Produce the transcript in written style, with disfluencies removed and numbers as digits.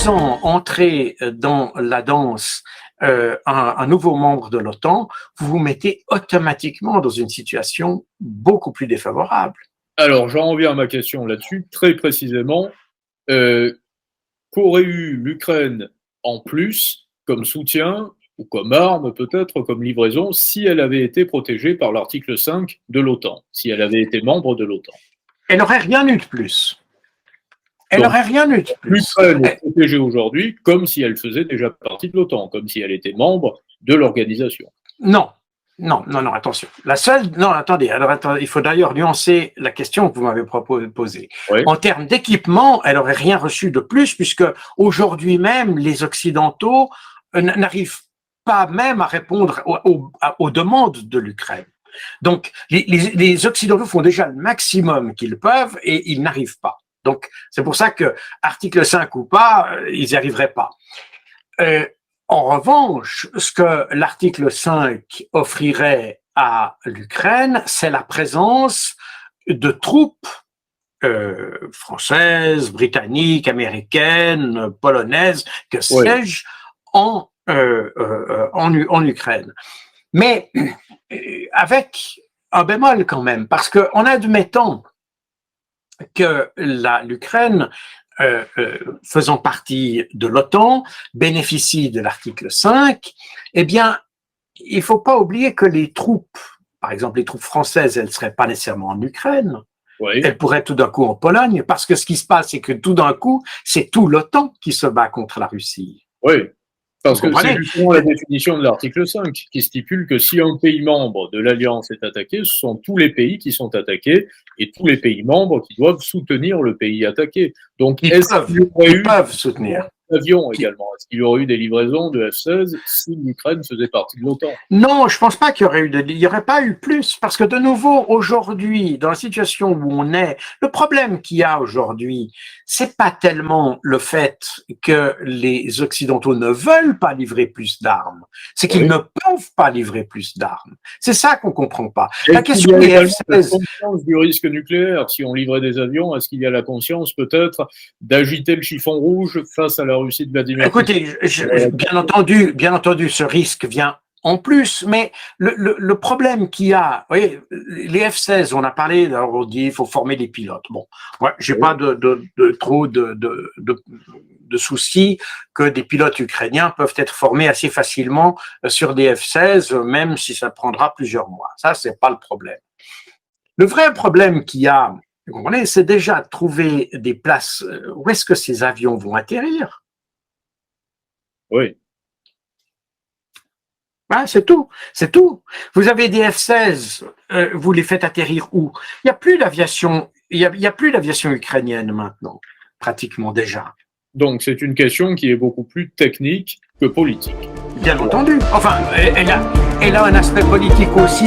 faisant entrer dans la danse un nouveau membre de l'OTAN, vous vous mettez automatiquement dans une situation beaucoup plus défavorable. Alors, j'en reviens à ma question là-dessus, très précisément. Qu'aurait eu l'Ukraine en plus comme soutien ou comme arme, peut-être comme livraison, si elle avait été protégée par l'article 5 de l'OTAN, si elle avait été membre de l'OTAN? Elle n'aurait rien eu de plus. Elle n'aurait rien eu de plus. L'Ukraine est protégée aujourd'hui comme si elle faisait déjà partie de l'OTAN, comme si elle était membre de l'organisation. Non. Non, attention. Attendez, il faut d'ailleurs nuancer la question que vous m'avez posée. Oui. En termes d'équipement, elle n'aurait rien reçu de plus, puisque aujourd'hui même, les Occidentaux n'arrivent pas même à répondre aux demandes de l'Ukraine. Donc, les Occidentaux font déjà le maximum qu'ils peuvent et ils n'arrivent pas. Donc, c'est pour ça que, article 5 ou pas, ils n'y arriveraient pas. En revanche, ce que l'article 5 offrirait à l'Ukraine, c'est la présence de troupes françaises, britanniques, américaines, polonaises, que sais-je, en Ukraine. Mais avec un bémol quand même, parce que en admettant que l'Ukraine faisant partie de l'OTAN, bénéficie de l'article 5, eh bien, il ne faut pas oublier que les troupes, par exemple les troupes françaises, elles ne seraient pas nécessairement en Ukraine, elles pourraient tout d'un coup en Pologne, parce que ce qui se passe, c'est que tout d'un coup, c'est tout l'OTAN qui se bat contre la Russie. Oui, parce que c'est justement la définition de l'article 5 qui stipule que si un pays membre de l'Alliance est attaqué, ce sont tous les pays qui sont attaqués et tous les pays membres qui doivent soutenir le pays attaqué. Donc, ils peuvent soutenir. Avions également. Est-ce qu'il y aurait eu des livraisons de F-16 si l'Ukraine faisait partie de l'OTAN? Non, je pense pas qu'il y aurait pas eu plus, parce que de nouveau, aujourd'hui, dans la situation où on est, le problème qu'il y a aujourd'hui, c'est pas tellement le fait que les Occidentaux ne veulent pas livrer plus d'armes, c'est qu'ils ne peuvent pas livrer plus d'armes. C'est ça qu'on comprend pas. La question des F-16. La conscience du risque nucléaire, si on livrait des avions, est-ce qu'il y a la conscience peut-être d'agiter le chiffon rouge face à la Russie de Vladimir Poutine? Écoutez, bien entendu, ce risque vient en plus, mais le problème qu'il y a, vous voyez, les F-16, on a parlé, alors on dit il faut former des pilotes. Bon, ouais, j'ai pas trop de soucis que des pilotes ukrainiens peuvent être formés assez facilement sur des F-16, même si ça prendra plusieurs mois. Ça, c'est pas le problème. Le vrai problème qu'il y a, vous comprenez, c'est déjà de trouver des places où est-ce que ces avions vont atterrir. Oui. Ah, c'est tout. Vous avez des F-16, vous les faites atterrir où? Il n'y a plus d'aviation, il y a plus d'aviation ukrainienne maintenant, pratiquement déjà. Donc c'est une question qui est beaucoup plus technique que politique. Bien entendu. Enfin, elle a un aspect politique aussi.